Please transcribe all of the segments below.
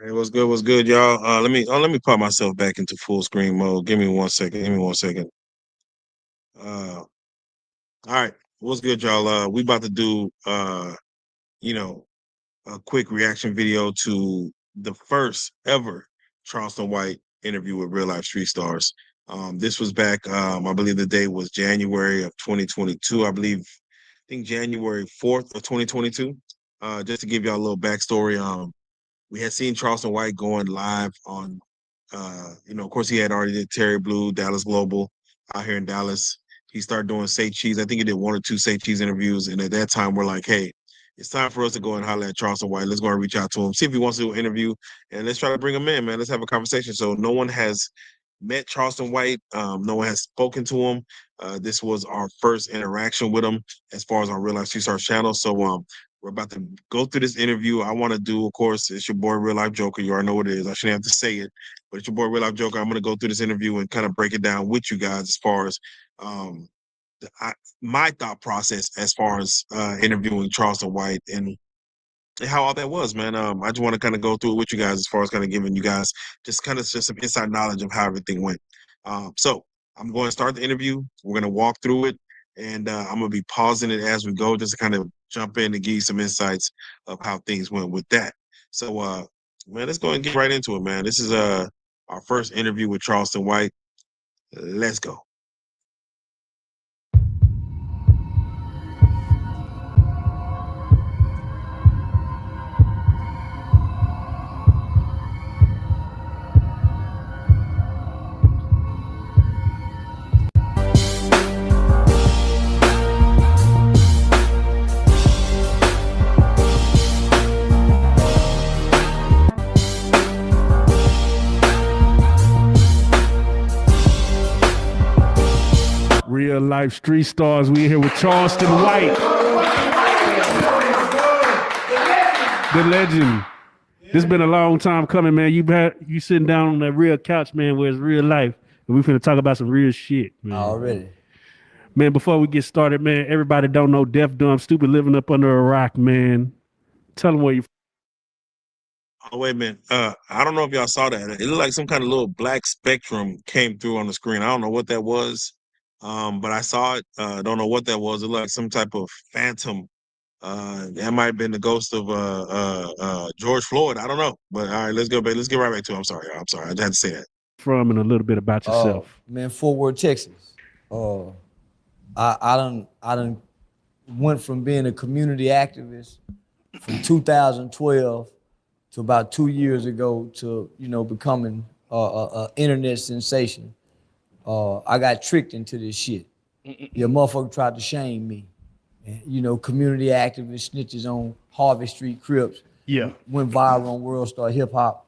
Hey, what's good? What's good, y'all? Let me pop myself back into full screen mode. Give me 1 second. Give me 1 second. All right. What's good, y'all? We about to do you know, a quick reaction video to the first ever Charleston White interview with Real Life Street Stars. This was back. I believe the date was January of 2022. I think January 4th of 2022. Just to give y'all a little backstory. We had seen Charleston White going live on, of course, he had already did Terry Blue, Dallas Global out here in Dallas. He started doing Say Cheese. I think he did one or two Say Cheese interviews. And at that time, we're like, hey, it's time for us to go and holler at Charleston White. Let's go and reach out to him, see if he wants to do an interview, and let's try to bring him in, man. Let's have a conversation. So no one has met Charleston White. No one has spoken to him. This was our first interaction with him as far as our Real Life Street Stars channel. So we're about to go through this interview. I want to do, of course, it's your boy Real Life Joker. You already know what it is. I shouldn't have to say it, but it's your boy Real Life Joker. I'm going to go through this interview and kind of break it down with you guys as far as um, my thought process as far as interviewing Charleston White and how all that was, man. I just want to kind of go through it with you guys as far as kind of giving you guys just some inside knowledge of how everything went. So I'm going to start the interview. We're going to walk through it, and I'm going to be pausing it as we go, just to kind of jump in and give you some insights of how things went with that. So, man, let's go and get right into it, man. This is our first interview with Charleston White. Let's go. Real Life Street Stars. We here with Charleston White, the legend. This been a long time coming, man. You sitting down on that real couch, man, where it's real life, and we finna talk about some real shit, man. Already. Man, before we get started, man, everybody don't know Deaf, Dumb, Stupid, living up under a rock, man. Tell them where you. Oh, wait a minute. I don't know if y'all saw that. It looked like some kind of little black spectrum came through on the screen. I don't know what that was. But I saw it. Don't know what that was. It looked like some type of phantom. That might have been the ghost of George Floyd. I don't know. But all right, let's go back. Let's get right back to it. I'm sorry. I'm sorry. I had to say that. From and a little bit about yourself. Man, Fort Worth, Texas. I done went from being a community activist from 2012 to about 2 years ago to becoming a internet sensation. I got tricked into this shit. Your motherfucker tried to shame me. And, community activist snitches on Harvey Street Crips. Yeah. Went viral on World Star Hip Hop.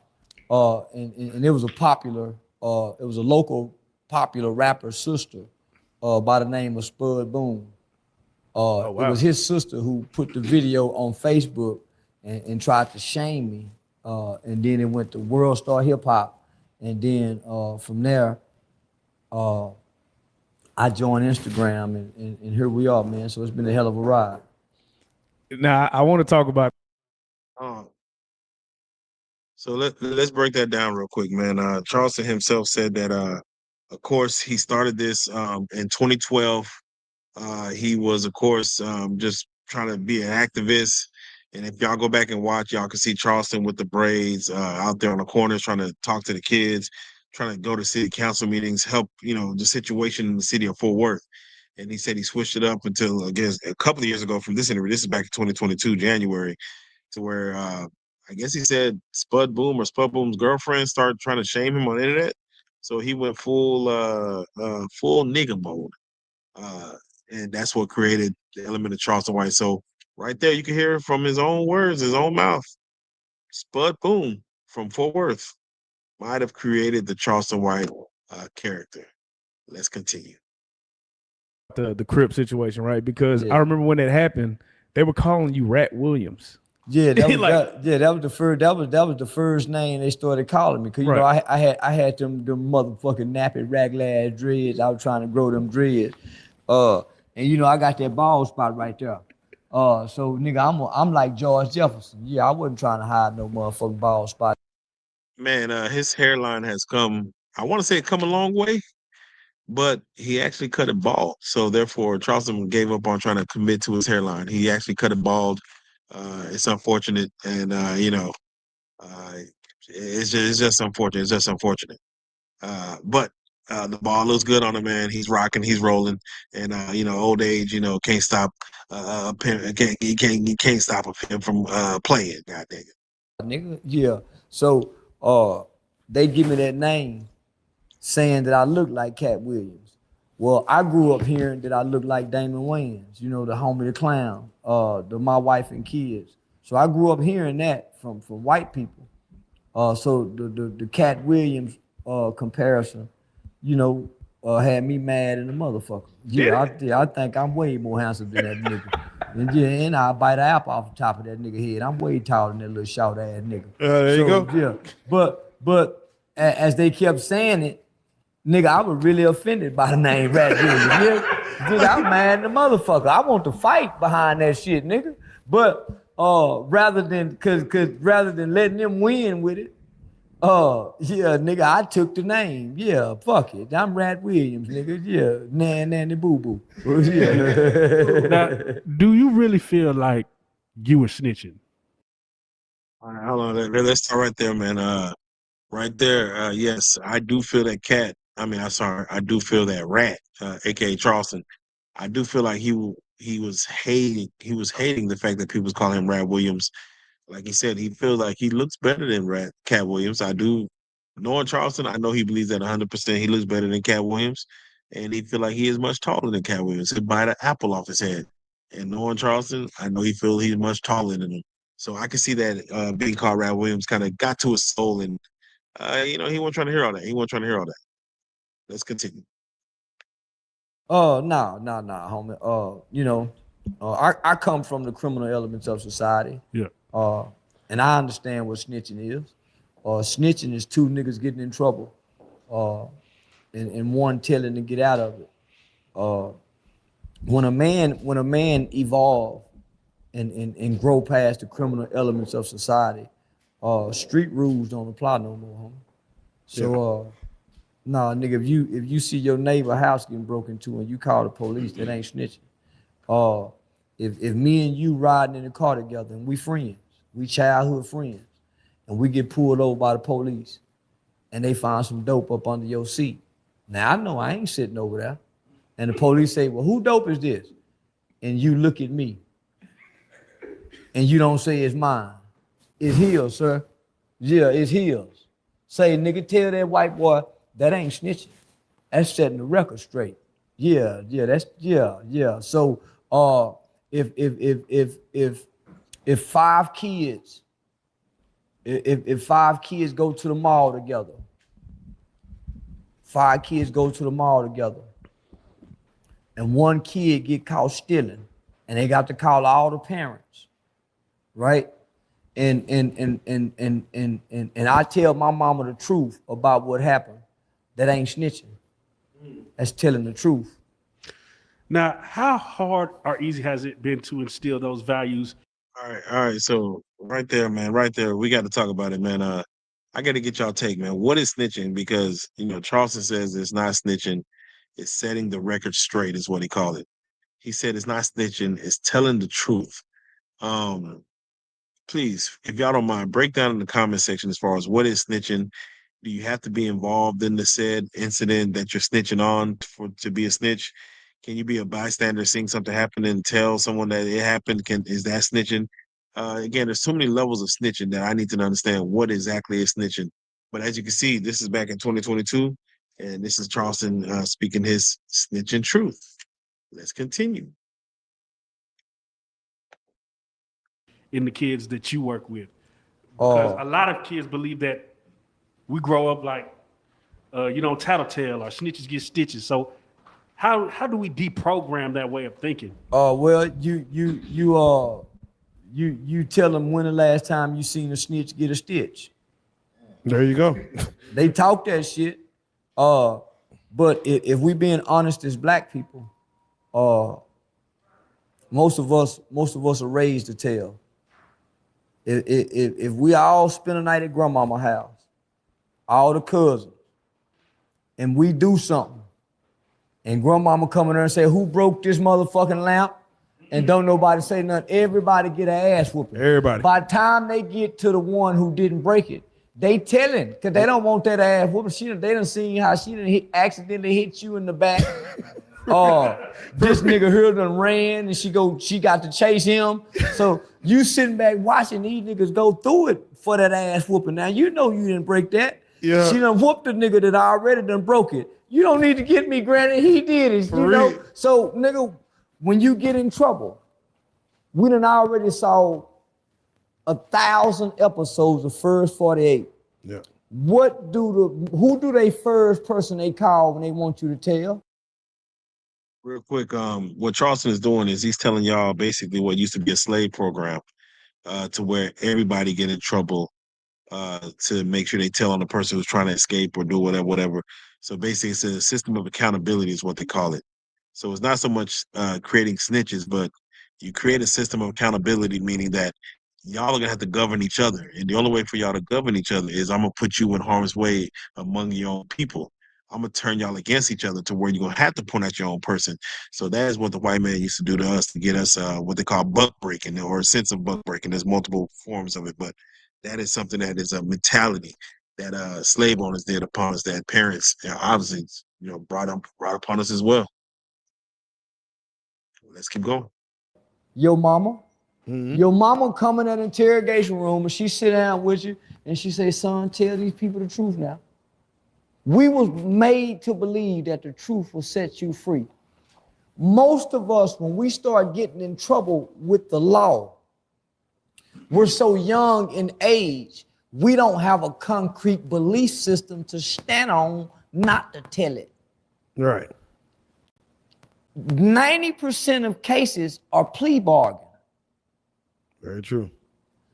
And it was it was a local popular rapper sister by the name of Spud Boom. Wow. It was his sister who put the video on Facebook and tried to shame me. And then it went to World Star Hip Hop. And then from there, I joined Instagram and here we are, man. So it's been a hell of a ride. Now, I want to talk about. So let's break that down real quick, man. Charleston himself said that, of course, he started this in 2012. He was, of course, just trying to be an activist. And if y'all go back and watch, y'all can see Charleston with the braids out there on the corners trying to talk to the kids, trying to go to city council meetings, help, the situation in the city of Fort Worth. And he said he switched it up until, I guess, a couple of years ago from this interview. This is back in 2022, January, to where I guess he said Spud Boom's girlfriend started trying to shame him on the internet. So he went full nigga mode. And that's what created the element of Charleston White. So right there, you can hear from his own words, his own mouth. Spud Boom from Fort Worth might have created the Charleston White character. Let's continue. The Crip situation, right? Because Yeah. I remember when it happened, they were calling you Rat Williams. Yeah, that was Like- that was the first. That was the first name they started calling me. Cause you know Right. I had them motherfucking nappy raglan ass dreads. I was trying to grow them dreads. And I got that bald spot right there. So nigga, I'm like George Jefferson. Yeah, I wasn't trying to hide no motherfucking bald spot. Man, his hairline has come. I want to say come a long way, but he actually cut it bald. So therefore, Charleston gave up on trying to commit to his hairline. He actually cut it bald. It's unfortunate, and uh, it's just unfortunate. It's just unfortunate. But the ball looks good on him, man. He's rocking, he's rolling, and old age, can't stop. He can't stop him from playing. God dang it. Nigga. Yeah. So they give me that name saying that I look like Cat Williams. Well, I grew up hearing that I look like Damon Wayans, the homie the clown, my wife and kids. So I grew up hearing that from white people. So the Cat Williams comparison, had me mad in the motherfucker. Yeah, I think I'm way more handsome than that nigga. And yeah, and I bite an apple off the top of that nigga head. I'm way taller than that little short ass nigga. There you go. Yeah, but as they kept saying it, nigga, I was really offended by the name Rat Williams. Yeah, nigga, I'm mad in the motherfucker. I want to fight behind that shit, nigga. But rather than letting them win with it, yeah, nigga, I took the name. Yeah, fuck it. I'm Rat Williams, nigga. Yeah, nanny boo boo. Yeah. Now, do you really feel like you were snitching? All right, hold on. Let's start right there, man. Right there. Yes, I do feel that cat. I mean, I'm sorry. I do feel that rat, aka Charleston. I do feel like he was hating the fact that people was calling him Rat Williams. Like he said, he feels like he looks better than Cat Williams. I do. Knowing Charleston, I know he believes that 100%. He looks better than Cat Williams, and he feel like he is much taller than Cat Williams. He'd bite an apple off his head. And knowing Charleston, I know he feels he's much taller than him. So I can see that being called Rat Williams kind of got to his soul, and he wasn't trying to hear all that. He wasn't trying to hear all that. Let's continue. No, homie. I come from the criminal elements of society. Yeah. And I understand what snitching is. Snitching is two niggas getting in trouble, and one telling to get out of it. When a man evolve and grow past the criminal elements of society, street rules don't apply no more, homie. So nah, nigga, if you see your neighbor house getting broken into and you call the police, that ain't snitching. If me and you riding in the car together and we friends, we childhood friends, and we get pulled over by the police and they find some dope up under your seat. Now I know I ain't sitting over there. And the police say, well, who dope is this? And you look at me and you don't say it's mine. It's his, sir. Yeah, it's his. Say, nigga, tell that white boy that ain't snitching. That's setting the record straight. Yeah. So if five kids go to the mall together, and one kid get caught stealing, and they got to call all the parents, right? And I tell my mama the truth about what happened. That ain't snitching. That's telling the truth. Now, how hard or easy has it been to instill those values? All right. So right there, man, right there, we got to talk about it, man. I got to get y'all take, man. What is snitching? Because Charleston says it's not snitching. It's setting the record straight, is what he called it. He said it's not snitching. It's telling the truth. Please, if y'all don't mind, break down in the comment section as far as what is snitching. Do you have to be involved in the said incident that you're snitching on to be a snitch? Can you be a bystander, seeing something happen and tell someone that it happened? Is that snitching? Again, there's so many levels of snitching that I need to understand what exactly is snitching. But as you can see, this is back in 2022, and this is Charleston speaking his snitching truth. Let's continue. In the kids that you work with? Because a lot of kids believe that we grow up like, tattletale or snitches get stitches. So how do we deprogram that way of thinking? Well, you tell them when the last time you seen a snitch get a stitch. There you go. They talk that shit. But if we being honest as black people, most of us are raised to tell. If we all spend a night at grandmama's house all the cousins, and we do something, and grandmama come in there and say, who broke this motherfucking lamp? And don't nobody say nothing. Everybody get an ass whooping. Everybody. By the time they get to the one who didn't break it, they telling, because they don't want that ass whooping. They done seen how she done accidentally hit you in the back. This nigga here done ran and she got to chase him. So you sitting back watching these niggas go through it for that ass whooping. Now you know you didn't break that. Yeah. She done whooped the nigga that already done broke it. You don't need to get me granted, he did it, you know? So nigga, when you get in trouble, we done already saw 1,000 episodes of First 48. Yeah. Who do they first person they call when they want you to tell? Real quick, what Charleston is doing is he's telling y'all basically what used to be a slave program, to where everybody get in trouble, to make sure they tell on the person who's trying to escape or do whatever. So basically, it's a system of accountability is what they call it. So it's not so much creating snitches, but you create a system of accountability, meaning that y'all are gonna have to govern each other. And the only way for y'all to govern each other is I'm gonna put you in harm's way among your own people. I'm gonna turn y'all against each other to where you're gonna have to point at your own person. So that is what the white man used to do to us to get us what they call buck breaking or a sense of buck breaking. There's multiple forms of it, but that is something that is a mentality that slave owners did upon us, that parents obviously brought upon us as well. Let's keep going. Your mama. Your mama come in that interrogation room and she sit down with you and she say, son, tell these people the truth now. We was made to believe that the truth will set you free. Most of us, when we start getting in trouble with the law, we're so young in age, we don't have a concrete belief system to stand on not to tell it. Right. 90% of cases are plea bargain. Very true.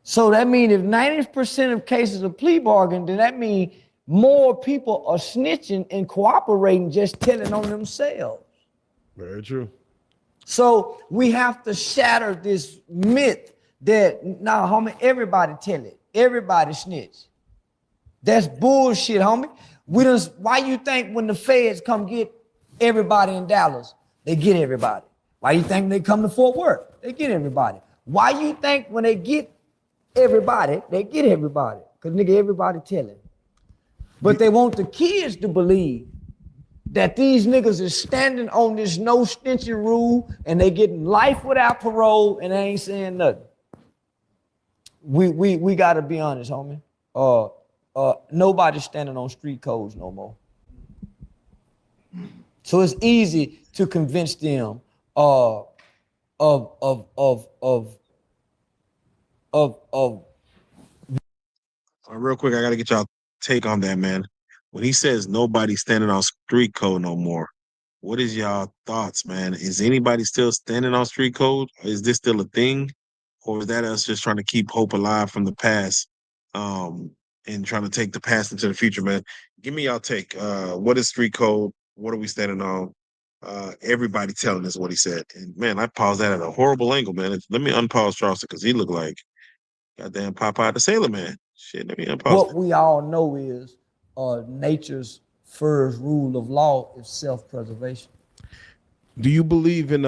So that means if 90% of cases are plea bargain, then that means more people are snitching and cooperating, just telling on themselves. Very true. So we have to shatter this myth that, nah, homie, everybody tell it. Everybody snitch. That's bullshit, homie. Why you think when the feds come get everybody in Dallas, they get everybody? Why you think when they come to Fort Worth, they get everybody? Why you think when they get everybody, they get everybody? Because nigga, everybody telling. But they want the kids to believe that these niggas is standing on this no snitching rule and they getting life without parole and they ain't saying nothing. We gotta be honest, homie. Nobody's standing on street codes no more. So it's easy to convince them real quick, I gotta get y'all take on that, man. When he says nobody's standing on street code no more, what is y'all thoughts, man? Is anybody still standing on street code? Is this still a thing? Or is that us just trying to keep hope alive from the past, and trying to take the past into the future, man? Give me y'all take. What is street code? What are we standing on? Everybody telling us what he said. And man, I paused that at a horrible angle, man. Let me unpause Charleston because he looked like goddamn Popeye the Sailor Man. Shit, let me unpause. What we all know is nature's first rule of law is self-preservation. Do you believe in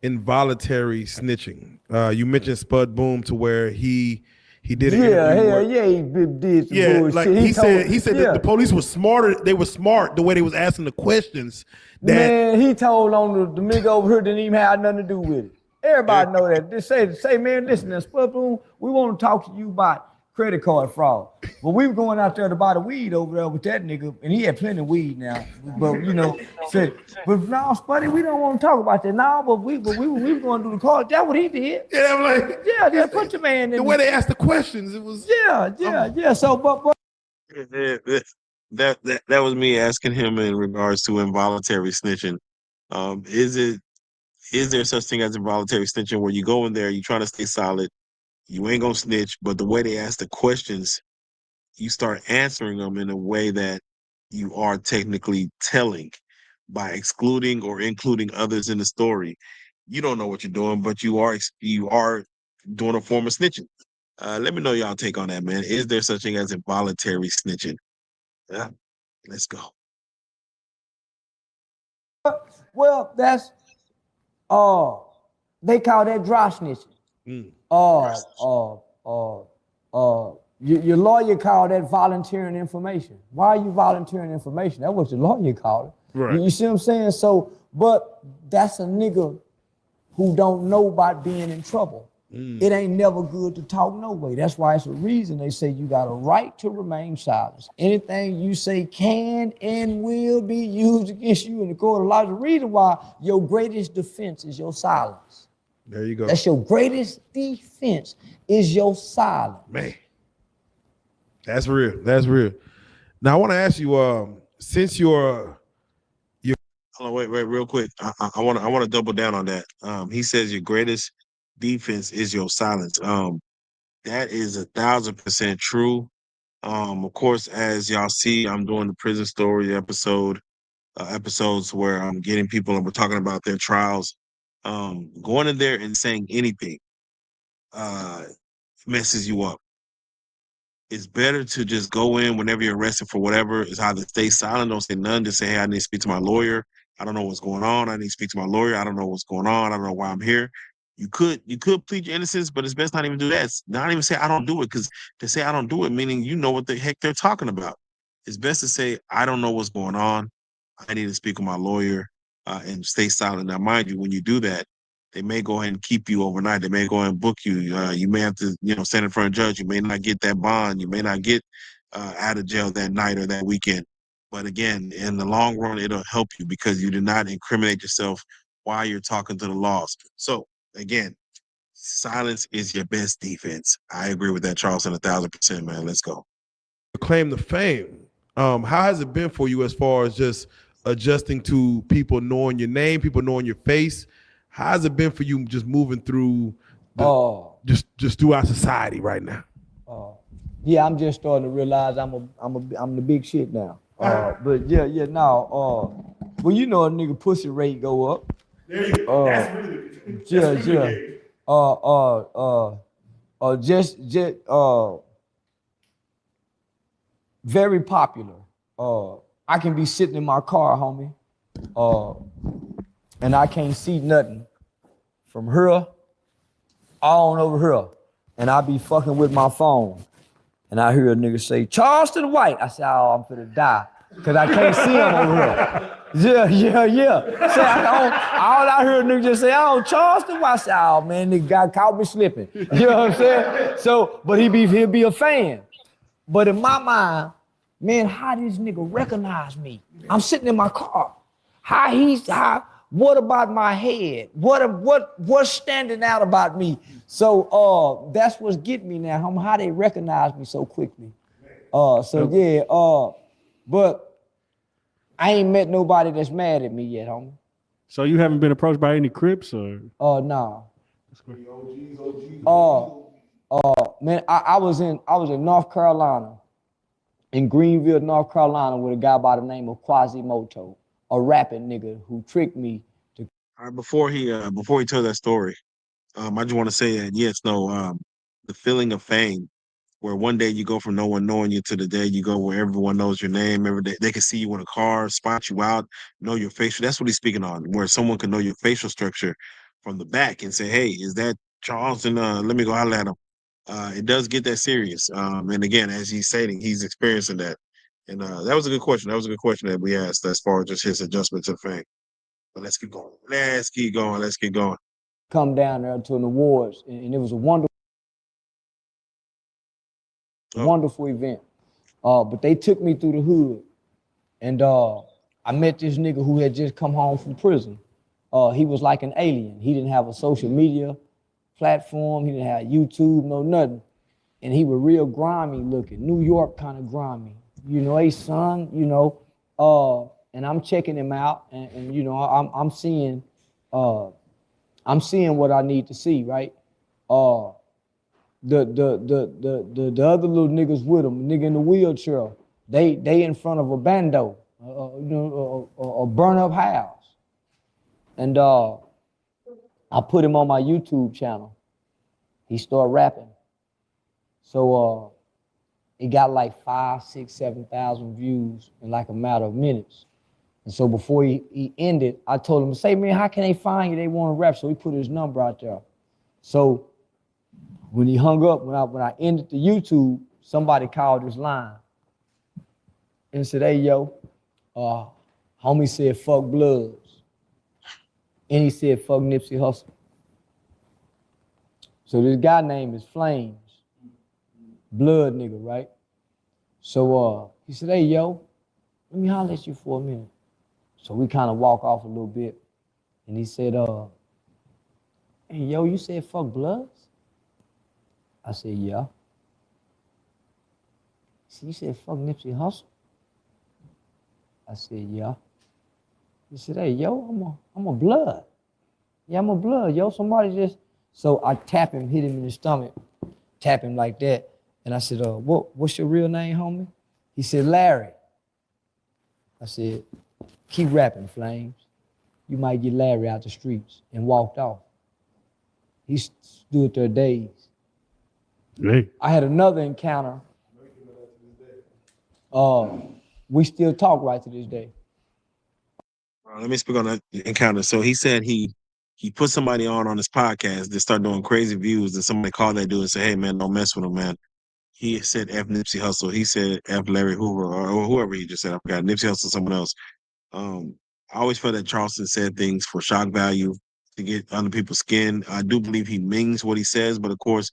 involuntary snitching? You mentioned Spud Boom to where he did an interview. He did some bullshit. Like he said that the police were smarter. They were smart the way they was asking the questions. Man, he told on the nigga over here didn't even have nothing to do with it. Everybody know that. They say, man, listen, Spud Boom, we want to talk to you about credit card fraud. But we were going out there to buy the weed over there with that nigga, and he had plenty of weed now. But said, but no, Spuddy, we don't want to talk about that. No, but we were going to do the card. That's what he did. Yeah, I'm like, yeah, put your man in. The way they asked the questions, it was yeah. So, but that was me asking him in regards to involuntary snitching. Is there such thing as involuntary snitching where you go in there, you trying to stay solid, you ain't gonna snitch, but the way they ask the questions, you start answering them in a way that you are technically telling by excluding or including others in the story. You don't know what you're doing, but you are doing a form of snitching. Let me know y'all take on that, man. Is there such thing as involuntary snitching? Yeah, let's go. Well, that's they call that dry snitching. Mm. Your lawyer called that volunteering information. Why are you volunteering information? That's what your lawyer called it. Right. You see what I'm saying? So, but that's a nigga who don't know about being in trouble. It ain't never good to talk no way. That's why it's a reason they say you got a right to remain silent. Anything you say can and will be used against you in the court of law. The reason why your greatest defense is your silence. There you go. That's your greatest defense is your silence. Man, that's real. That's real. Now I want to ask you, since you're Hold on, wait, real quick. I want to double down on that. He says your greatest defense is your silence. That is 1,000% true. Of course, as y'all see, I'm doing the prison story episodes where I'm getting people and we're talking about their trials. Going in there and saying anything messes you up. It's better to just go in whenever you're arrested for whatever. It's either stay silent, don't say none, just say, hey, I need to speak to my lawyer. I don't know what's going on. I need to speak to my lawyer. I don't know what's going on. I don't know why I'm here. You could plead your innocence, but it's best not even do that. It's not even say I don't do it, because to say I don't do it, meaning you know what the heck they're talking about. It's best to say, I don't know what's going on. I need to speak with my lawyer and stay silent. Now, mind you, when you do that, they may go ahead and keep you overnight. They may go ahead and book you. You may have to, stand in front of a judge. You may not get that bond. You may not get out of jail that night or that weekend. But again, in the long run, it'll help you because you do not incriminate yourself while you're talking to the laws. So again, silence is your best defense. I agree with that, Charleston, 1,000%, man. Let's go. claim to fame, how has it been for you as far as just adjusting to people knowing your name, people knowing your face? How has it been for you just moving through just throughout society right now? Yeah, I'm just starting to realize I'm the big shit now. But no. Well, you know a nigga pussy rate go up. There you go. That's really very popular. I can be sitting in my car, homie, and I can't see nothing from here on over here, and I be fucking with my phone, and I hear a nigga say Charleston White. I say, oh, I'm finna die, cause I can't see him over here. Yeah. Say, all I heard a nigga just say, oh, Charleston White. I say, oh man, nigga got caught me slipping. You know what I'm saying? So, but he'll be a fan. But in my mind, man, how this nigga recognize me? I'm sitting in my car. What about my head? What's standing out about me? So that's what's getting me now, how they recognize me so quickly. But I ain't met nobody that's mad at me yet, homie. So you haven't been approached by any Crips or? No. Man, I was in North Carolina, in Greenville, North Carolina, with a guy by the name of Quasimoto, a rapping nigga who tricked me to. All right, before he tells that story, I just want to say that the feeling of fame, where one day you go from no one knowing you to the day you go where everyone knows your name. Every day they can see you in a car, spot you out, know your facial. That's what he's speaking on, where someone can know your facial structure from the back and say, "Hey, is that Charleston? Let me go holler at him." It does get that serious. And again, as he's saying, he's experiencing that. And that was a good question. That was a good question that we asked as far as just his adjustment to fame. But let's keep going. Let's keep going. Let's keep going. Come down there to an awards, and it was a wonderful event. But they took me through the hood, and I met this nigga who had just come home from prison. He was like an alien. He didn't have a social media platform. He didn't have YouTube, no nothing. And he was real grimy looking, New York kind of grimy. Hey son, and I'm checking him out, and I'm seeing what I need to see, right? The other little niggas with him, nigga in the wheelchair, they in front of a bando, a burn up house. And I put him on my YouTube channel. He started rapping. So it got like 5, 6, 7,000 views in like a matter of minutes. And so before he ended, I told him, say, man, how can they find you? They want to rap. So he put his number out there. So when he hung up, when I ended the YouTube, somebody called his line and said, hey, yo, homie said, fuck Bloods. And he said, fuck Nipsey Hussle. So this guy name is Flames. Blood nigga, right? So he said, hey, yo, let me holler at you for a minute. So we kind of walk off a little bit. And he said, hey, yo, you said fuck Bloods? I said, yeah. He said, you said fuck Nipsey Hussle? I said, yeah. He said, hey, yo, I'm a Blood. Yeah, I'm a Blood, yo. Somebody just... So I tap him, hit him in the stomach, tap him like that. And I said, what's your real name, homie? He said, Larry. I said, keep rapping, Flames. You might get Larry out the streets, and walked off. He stood there dazed. Hey. I had another encounter. We still talk right to this day. Let me speak on that encounter. So he said he put somebody on his podcast that started doing crazy views, and somebody called that dude and said, hey, man, don't mess with him, man. He said F Nipsey Hussle. He said F Larry Hoover, or whoever he just said. I forgot. Nipsey Hussle, someone else. I always felt that Charleston said things for shock value to get under people's skin. I do believe he means what he says, but of course,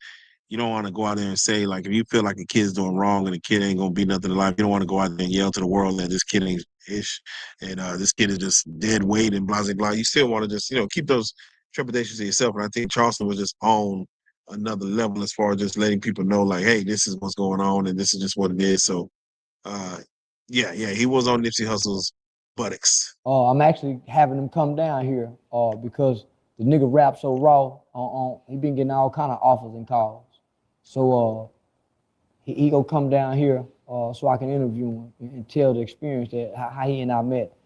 you don't want to go out there and say, like, if you feel like a kid's doing wrong and the kid ain't gonna be nothing in life, you don't want to go out there and yell to the world that this kid ain't ish and this kid is just dead weight and blah blah blah. You still want to just, keep those trepidations to yourself. And I think Charleston was just on another level as far as just letting people know, like, hey, this is what's going on and this is just what it is. So yeah, he was on Nipsey Hussle's buttocks. I'm actually having him come down here because the nigga rap so raw. He been getting all kind of offers and calls. So he gonna come down here so I can interview him and tell the experience that how he and I met.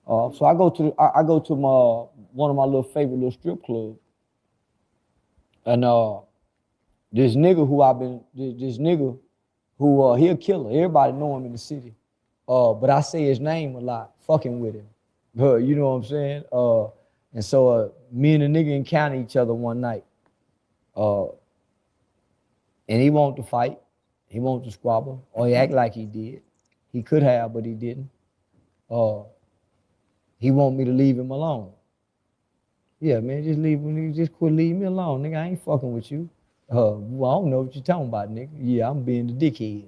So I go to my one of my little favorite little strip clubs, and this nigga who he a killer. Everybody know him in the city, but I say his name a lot, fucking with him. You know what I'm saying? And so me and the nigga encountered each other one night. And he wanted to fight. He wanted to squabble, or he act like he did. He could have, but he didn't. He want me to leave him alone. Yeah, man, just quit leaving me alone, nigga. I ain't fucking with you. Well, I don't know what you're talking about, nigga. Yeah, I'm being the dickhead.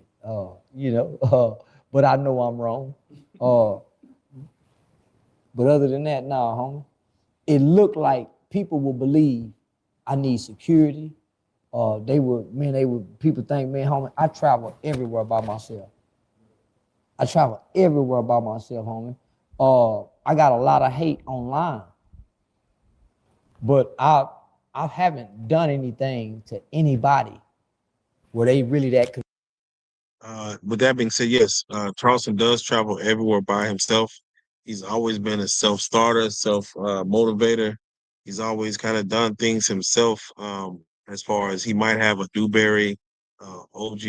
But I know I'm wrong. But other than that, nah, homie. It looked like people will believe I need security. People think, man, homie, I travel everywhere by myself. Homie. I got a lot of hate online, but I haven't done anything to anybody where they really that could. With that being said, yes, Charleston does travel everywhere by himself. He's always been a self-starter, self-motivator. He's always kind of done things himself. As far as he might have a Dewberry, OG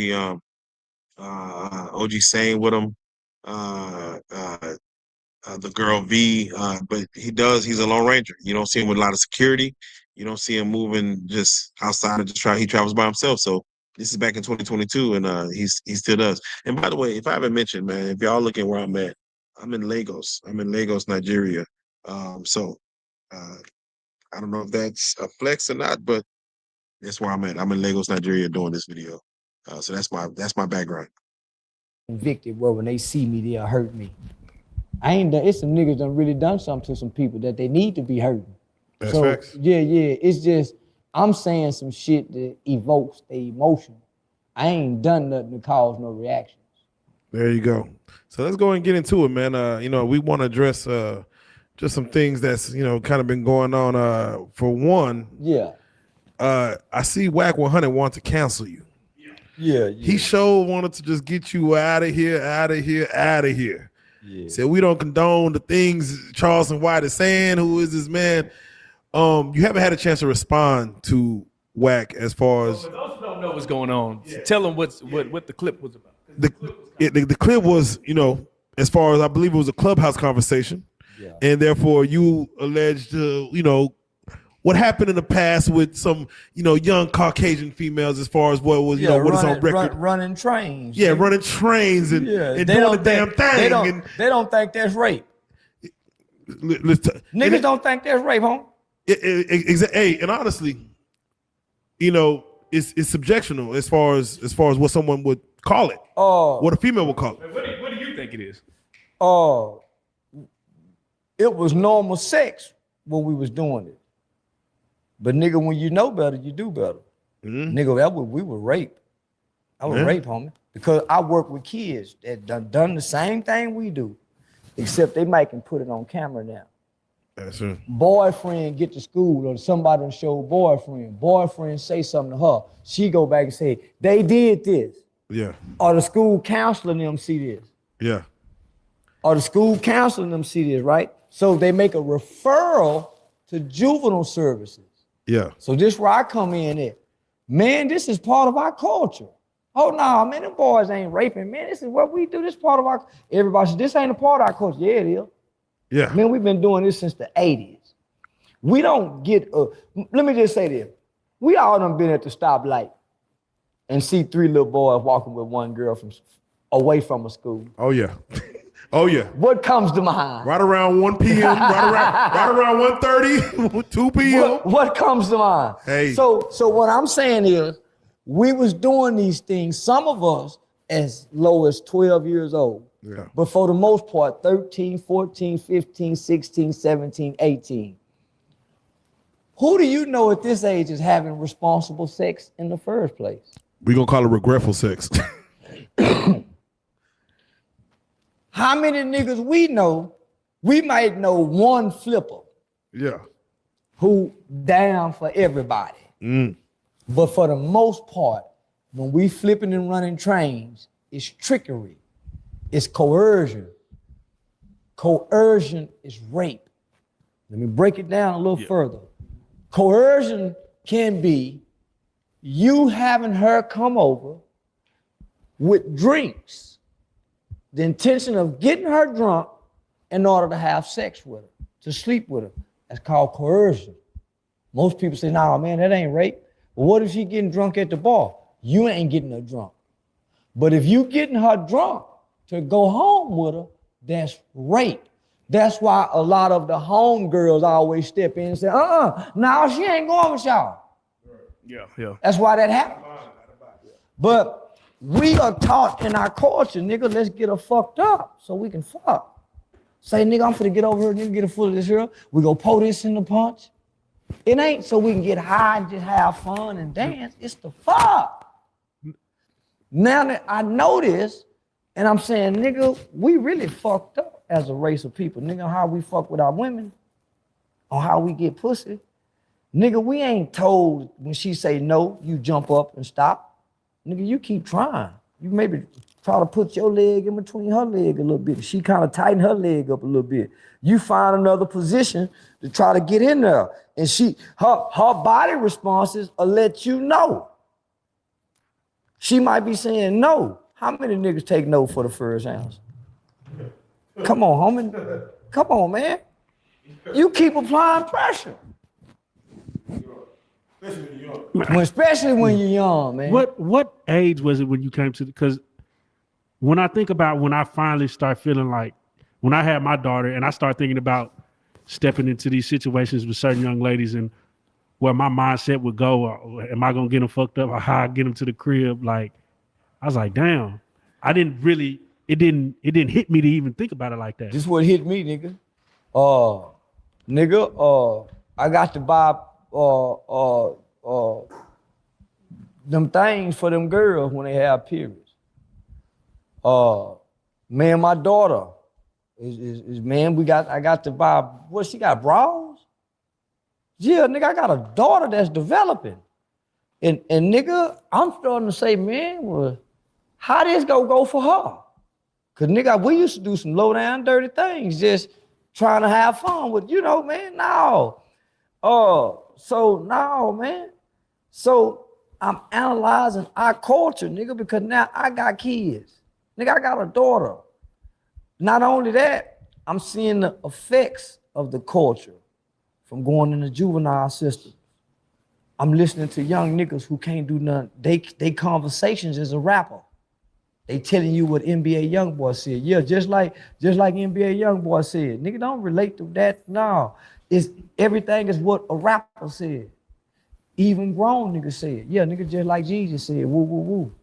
Sane with him, the girl V, but he's a Lone Ranger. You don't see him with a lot of security. You don't see him moving just outside of the travel. He travels by himself. So this is back in 2022, and he still does. And by the way, if I haven't mentioned, man, if y'all looking where I'm at, I'm in Lagos. Nigeria. So I don't know if that's a flex or not, but that's where I'm at. I'm in Lagos, Nigeria, doing this video. So that's my background. Convicted, where when they see me, they'll hurt me. I ain't done. It's some niggas done really done something to some people that they need to be hurting. That's facts. Yeah. It's just I'm saying some shit that evokes the emotion. I ain't done nothing to cause no reactions. There you go. So let's go and get into it, man. We want to address just some things that's kind of been going on. For one, I see Whack 100 want to cancel you. Yeah. He sure wanted to just get you out of here. Yeah. Said we don't condone the things Charleston White is saying. Who is this man? You haven't had a chance to respond to Whack as far as. For those who don't know what's going on. Tell them what the clip was about. The clip was, as far as I believe it was a clubhouse conversation, and therefore you alleged, what happened in the past with some, young Caucasian females as far as what was, what is on record. Running trains. Yeah, running trains and doing the damn thing. They don't think that's rape. Niggas don't think that's rape, huh? Hey, and honestly, it's subjectional as far as what someone would call it. What a female would call it. What do you think it is? It was normal sex when we was doing it. But nigga, when you know better, you do better. Mm-hmm. Nigga, we were rape. I was rape, homie. Because I work with kids that done the same thing we do, except they might can put it on camera now. That's it. Boyfriend get to school or somebody show boyfriend say something to her. She go back and say, they did this. Yeah. Or the school counselor them see this. Yeah. Or the school counselor them see this, right? So they make a referral to juvenile services. Yeah. So this where I come in at. Man, this is part of our culture. Oh no, man, them boys ain't raping. Man, this is what we do. This part of our, everybody says, this ain't a part of our culture. Yeah, it is. Yeah. Man, we've been doing this since the 80s. We don't get, let me just say this. We all done been at the stoplight and see 3 little boys walking with 1 girl from away from a school. Oh yeah. Oh yeah. What comes to mind? Right around 1 p.m., right around 1:30, 2 p.m. What comes to mind? Hey. So what I'm saying is, we was doing these things, some of us as low as 12 years old. Yeah. But for the most part, 13, 14, 15, 16, 17, 18. Who do you know at this age is having responsible sex in the first place? We're going to call it regretful sex. How many niggas we know, we might know 1 flipper. Yeah. Who down for everybody. Mm. But for the most part, when we flipping and running trains, it's trickery. It's coercion. Coercion is rape. Let me break it down a little further. Coercion can be you having her come over with drinks, the intention of getting her drunk in order to have sex with her, to sleep with her. That's called coercion. Most people say, nah, man, that ain't rape. But what if she getting drunk at the bar? You ain't getting her drunk. But if you getting her drunk to go home with her, that's rape. That's why a lot of the home girls always step in and say, no, she ain't going with y'all. Yeah. That's why that happened. But we are taught in our culture, nigga, let's get her fucked up so we can fuck. Say, nigga, I'm finna get over here, nigga, get a full of this here. We go pour this in the punch. It ain't so we can get high and just have fun and dance. It's the fuck. Now that I know this, and I'm saying, nigga, we really fucked up as a race of people. Nigga, how we fuck with our women, or how we get pussy. Nigga, we ain't told when she say no, you jump up and stop. Nigga, you keep trying. You maybe try to put your leg in between her leg a little bit. She kind of tighten her leg up a little bit. You find another position to try to get in there. And her body responses will let you know. She might be saying no. How many niggas take no for the first ounce? Come on, homie. Come on, man. You keep applying pressure. Especially when you're young, man. What age was it when you came to because when I think about when I finally start feeling like when I had my daughter and I start thinking about stepping into these situations with certain young ladies and where my mindset would go, or am I gonna get them fucked up or how I get them to the crib? Like I was like, damn, it didn't hit me to even think about it like that. This what hit me, nigga. I got to buy them things for them girls when they have periods. Man, my daughter is I got to buy, what she got, bras? Yeah, nigga, I got a daughter that's developing. And nigga, I'm starting to say, man, well, how this go for her? Cause nigga, we used to do some low down dirty things, just trying to have fun with, man, no. So no, man. So I'm analyzing our culture, nigga, because now I got kids. Nigga, I got a daughter. Not only that, I'm seeing the effects of the culture from going in the juvenile system. I'm listening to young niggas who can't do nothing. They conversations as a rapper. They telling you what NBA Youngboy said. Yeah, just like NBA Youngboy said. Nigga, don't relate to that. No, everything is what a rapper said. Even grown niggas said. Yeah, nigga, just like Jesus said. Woo, woo, woo.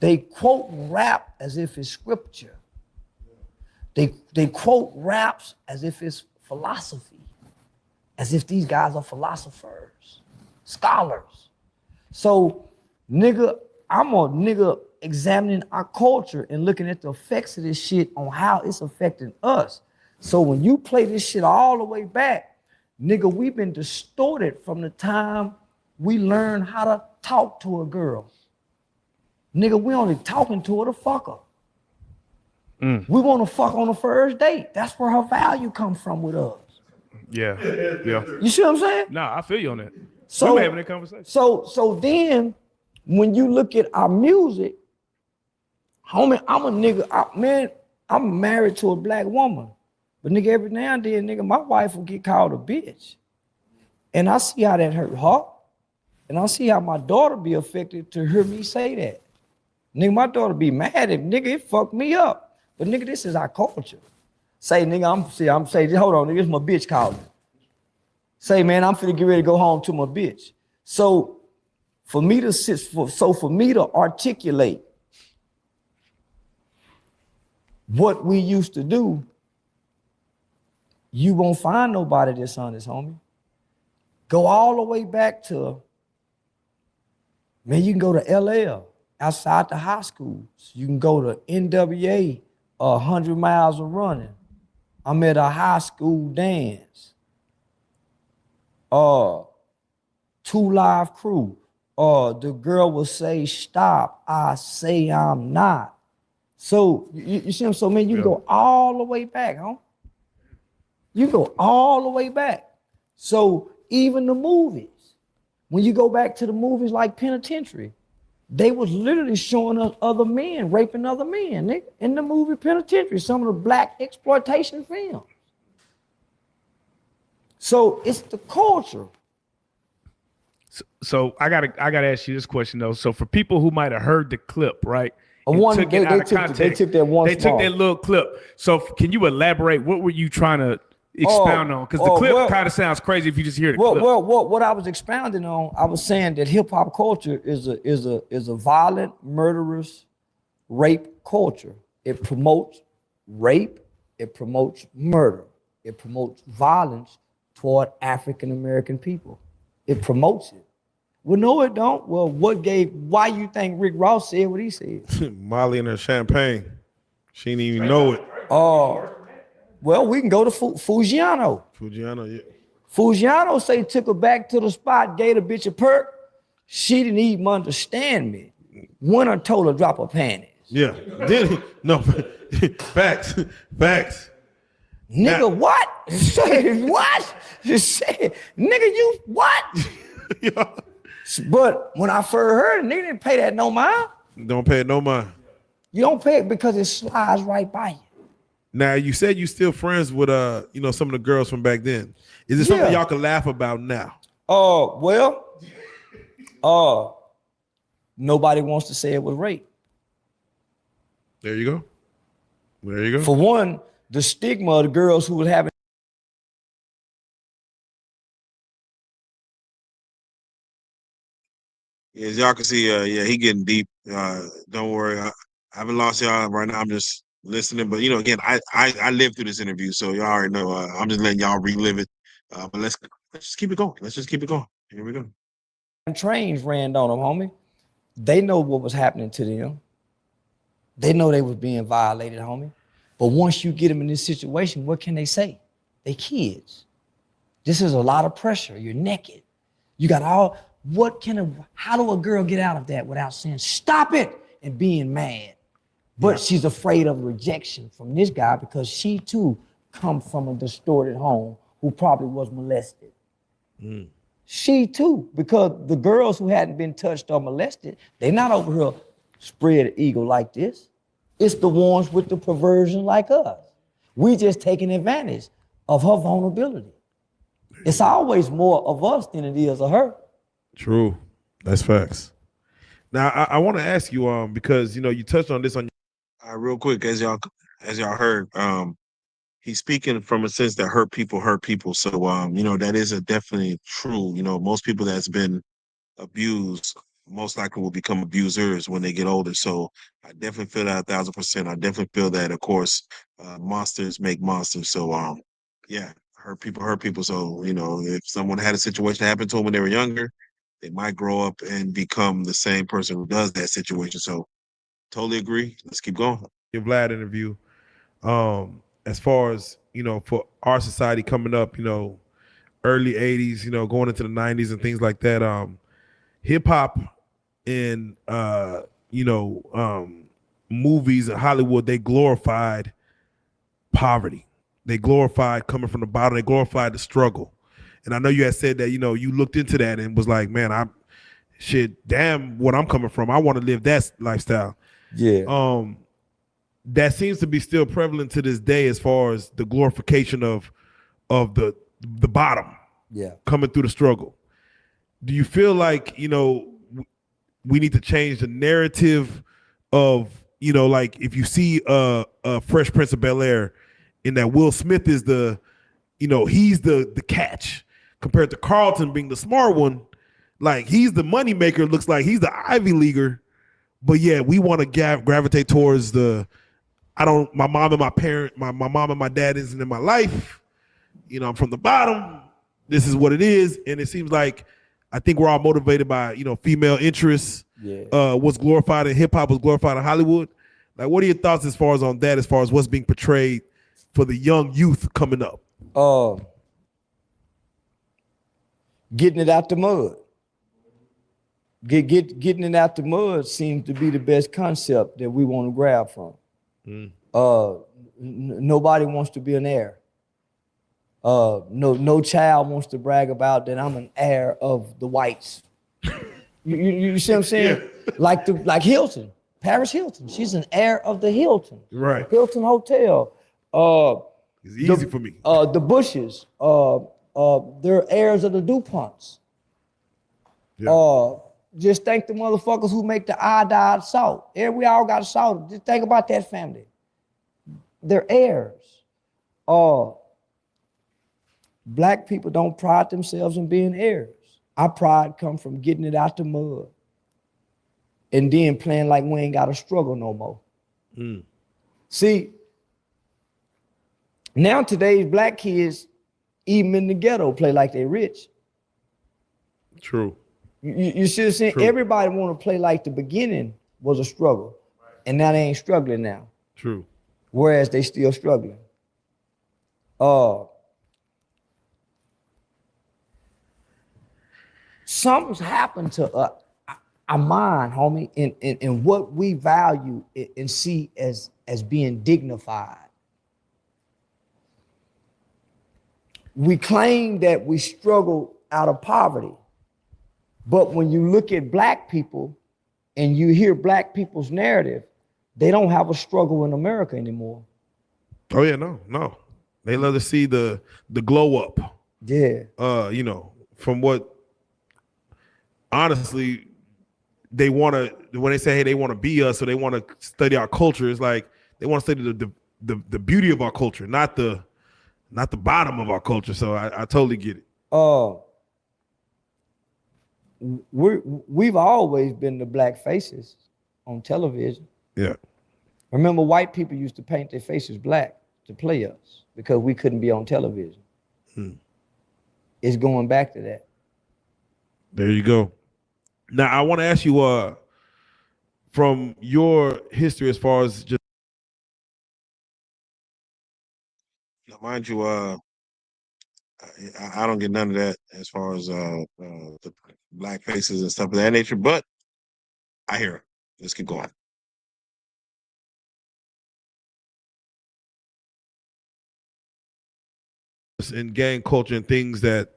They quote rap as if it's scripture. They quote raps as if it's philosophy, as if these guys are philosophers, scholars. So, nigga, I'm a nigga examining our culture and looking at the effects of this shit on how it's affecting us. So when you play this shit all the way back, nigga, we've been distorted from the time we learned how to talk to a girl. Nigga, we only talking to her to fuck her. We want to fuck on the first date. That's where her value comes from with us. Yeah. You see what I'm saying? Nah, I feel you on that. So We were having that conversation. So then, when you look at our music, homie, I'm a nigga. I'm married to a black woman, but nigga, every now and then, nigga, my wife will get called a bitch, and I see how that hurt her, and I see how my daughter be affected to hear me say that. Nigga, my daughter be mad if nigga it fucked me up. But nigga, this is our culture. Say, nigga, I'm saying, hold on, nigga, this my bitch calling. Say, man, I'm finna get ready to go home to my bitch. So for me to articulate what we used to do, you won't find nobody that's honest, homie. Go all the way back to, man, you can go to LL, outside the high schools. You can go to NWA, 100 miles of running. I'm at a high school dance. 2 Live Crew. The girl will say, stop, I say I'm not. So, you see what I'm saying? So, man, you can go all the way back, huh? You go all the way back. So, even the movies, when you go back to the movies like Penitentiary, they was literally showing us other men raping other men, nigga, in the movie Penitentiary, some of the black exploitation films. So it's the culture. So I gotta ask you this question though. So for people who might have heard the clip, right? They took that one. They took that little clip. So can you elaborate? What were you trying to expound on? Because the clip kind of sounds crazy if you just hear the clip. What I was expounding on, I was saying that hip hop culture is a violent, murderous, rape culture. It promotes rape. It promotes murder. It promotes violence toward African American people. It promotes it. Well, no, it don't. Well, why you think Rick Ross said what he said? Molly and her champagne. She didn't even know it. Well, we can go to Fugiano. Fugiano, yeah. Fugiano say took her back to the spot, gave the bitch a perk. She didn't even understand me. Winter told her drop her panties. Yeah. Did he? No. Facts. Nigga, what? Say what? Just say, nigga, you what? Yeah. But when I first heard it, nigga didn't pay that no mind. Don't pay it no mind. You don't pay it because it slides right by you. Now you said you still friends with some of the girls from back then. Is it something y'all can laugh about now? Nobody wants to say it was rape. There you go. For one, the stigma of the girls who was having. As y'all can see, he getting deep. Don't worry, I haven't lost y'all right now. I'm just listening, but again, I lived through this interview, so y'all already know. I'm just letting y'all relive it. But let's just keep it going. Here we go. Trains ran on them, homie. They know what was happening to them. They know they was being violated, homie. But once you get them in this situation, what can they say? They kids. This is a lot of pressure. You're naked. You got how do a girl get out of that without saying, stop it, and being mad? But she's afraid of rejection from this guy because she too come from a distorted home who probably was molested. She too, because the girls who hadn't been touched or molested, they not over here spread eagle like this. It's the ones with the perversion like us. We just taking advantage of her vulnerability. It's always more of us than it is of her. True. That's facts. Now I want to ask you, because you touched on this on Real quick, as y'all heard, he's speaking from a sense that hurt people hurt people. So that is a definitely true. Most people that's been abused most likely will become abusers when they get older. So I definitely feel that 1,000%. I definitely feel that, of course, monsters make monsters. So yeah, hurt people hurt people. So if someone had a situation happen to them when they were younger, they might grow up and become the same person who does that situation. So totally agree. Let's keep going. your Vlad interview. As far as for our society coming up, early '80s, going into the '90s and things like that. Hip hop and movies in Hollywood, they glorified poverty. They glorified coming from the bottom. They glorified the struggle. And I know you had said that you looked into that and was like, man, damn what I'm coming from. I want to live that lifestyle. Yeah. That seems to be still prevalent to this day as far as the glorification of the bottom. Yeah. Coming through the struggle. Do you feel like we need to change the narrative of like if you see a Fresh Prince of Bel-Air, in that Will Smith is he's the catch compared to Carlton being the smart one, like he's the money maker, looks like he's the Ivy Leaguer, but yeah, we want to gravitate towards my mom and my dad isn't in my life, I'm from the bottom, this is what it is. And it seems like I think we're all motivated by female interests. Yeah. What's glorified in hip hop was glorified in Hollywood. Like, what are your thoughts as far as on that, as far as what's being portrayed for the young youth coming up? Getting it out the mud. Getting it out the mud seems to be the best concept that we want to grab from. Nobody wants to be an heir. No child wants to brag about that I'm an heir of the whites. You see what I'm saying? Yeah. Like Hilton, Paris Hilton. She's an heir of the Hilton. Right. Hilton Hotel. It's easy for me. The Bushes. They're heirs of the DuPonts. Yeah. Just thank the motherfuckers who make the iodide salt. We all got salt. Just think about that family. They're heirs. Black people don't pride themselves in being heirs. Our pride come from getting it out the mud and then playing like we ain't got to struggle no more. See, now today's black kids, even in the ghetto, play like they rich. True. You should have seen everybody want to play like the beginning was a struggle, and now they ain't struggling now. True. Whereas they still struggling. Something's happened to our mind, homie, in what we value and see as being dignified. We claim that we struggle out of poverty. But when you look at black people and you hear black people's narrative, they don't have a struggle in America anymore. Oh yeah, no. They love to see the glow up. Yeah. From what honestly they want to, when they say, hey, they want to be us, or they want to study our culture, it's like they want to study the beauty of our culture, not the bottom of our culture. So I totally get it. We've always been the black faces on television. Yeah. Remember, white people used to paint their faces black to play us because we couldn't be on television. It's going back to that. There you go. Now I want to ask you, from your history, as far as just Now, mind you, I don't get none of that as far as the black faces and stuff of that nature, but I hear it. Let's keep going. in gang culture and things that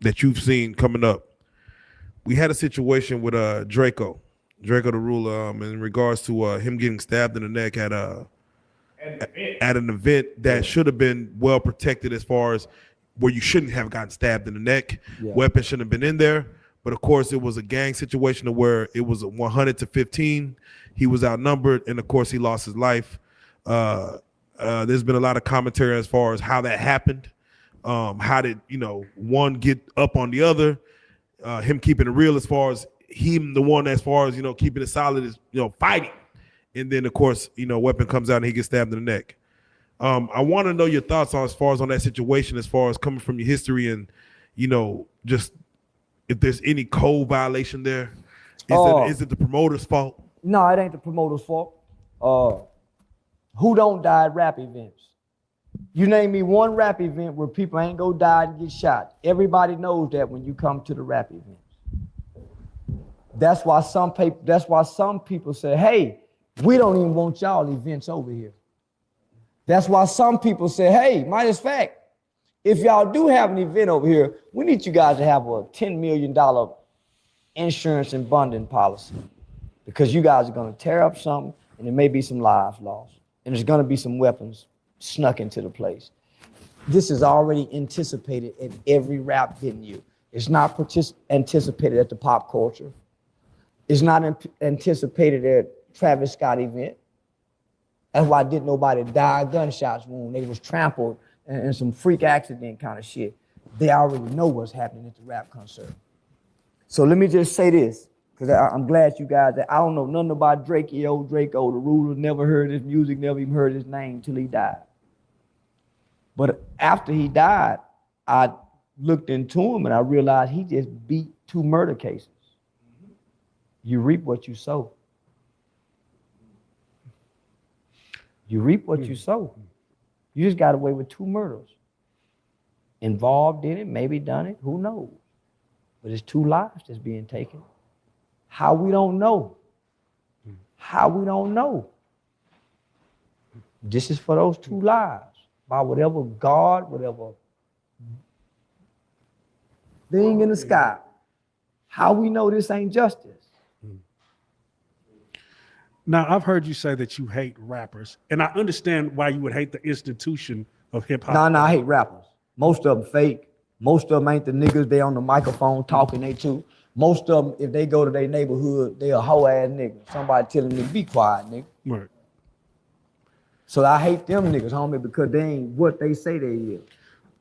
that you've seen coming up. We had a situation with Draco the Ruler, in regards to him getting stabbed in the neck at an event that should have been well protected, as far as where you shouldn't have gotten stabbed in the neck. Yeah. Weapons shouldn't have been in there. But of course, it was a gang situation where it was 100 to 15. He was outnumbered, and of course, he lost his life. There's been a lot of commentary as far as how that happened. How did one get up on the other? Him keeping it real, as far as him, the one as far as keeping it solid, is fighting, and then of course weapon comes out and he gets stabbed in the neck. I want to know your thoughts on that situation, as far as coming from your history, and just if there's any code violation there. Is it the promoter's fault? No, it ain't the promoter's fault. Who don't die at rap events? You name me one rap event where people ain't go die and get shot. Everybody knows that when you come to the rap events. That's why some people say, hey, we don't even want y'all events over here. That's why some people say, hey, matter of fact, if y'all do have an event over here, we need you guys to have a $10 million insurance and bonding policy, because you guys are going to tear up something, and there may be some lives lost, and there's going to be some weapons snuck into the place. This is already anticipated at every rap venue. It's not anticipated at the pop culture. It's not anticipated at Travis Scott event. That's why didn't nobody die gunshots when they was trampled and some freak accident kind of shit. They already know what's happening at the rap concert. So let me just say this, because I'm glad you guys, I don't know nothing about Draco the Ruler, never heard his music, never even heard his name till he died. But after he died, I looked into him and I realized he just beat 2 murder cases. You reap what you sow. You reap what you sow. You just got away with 2 murders. Involved in it, maybe done it, who knows? But it's 2 lives that's being taken. How we don't know. How we don't know. This is for those 2 lives. By whatever God, whatever thing in the sky. How we know this ain't justice? Now, I've heard you say that you hate rappers, and I understand why you would hate the institution of hip hop. No, I hate rappers. Most of them fake. Most of them ain't the niggas they on the microphone talking they too. Most of them, if they go to their neighborhood, they a hoe ass nigga. Somebody telling them be quiet, nigga. Right. So I hate them niggas, homie, because they ain't what they say they is.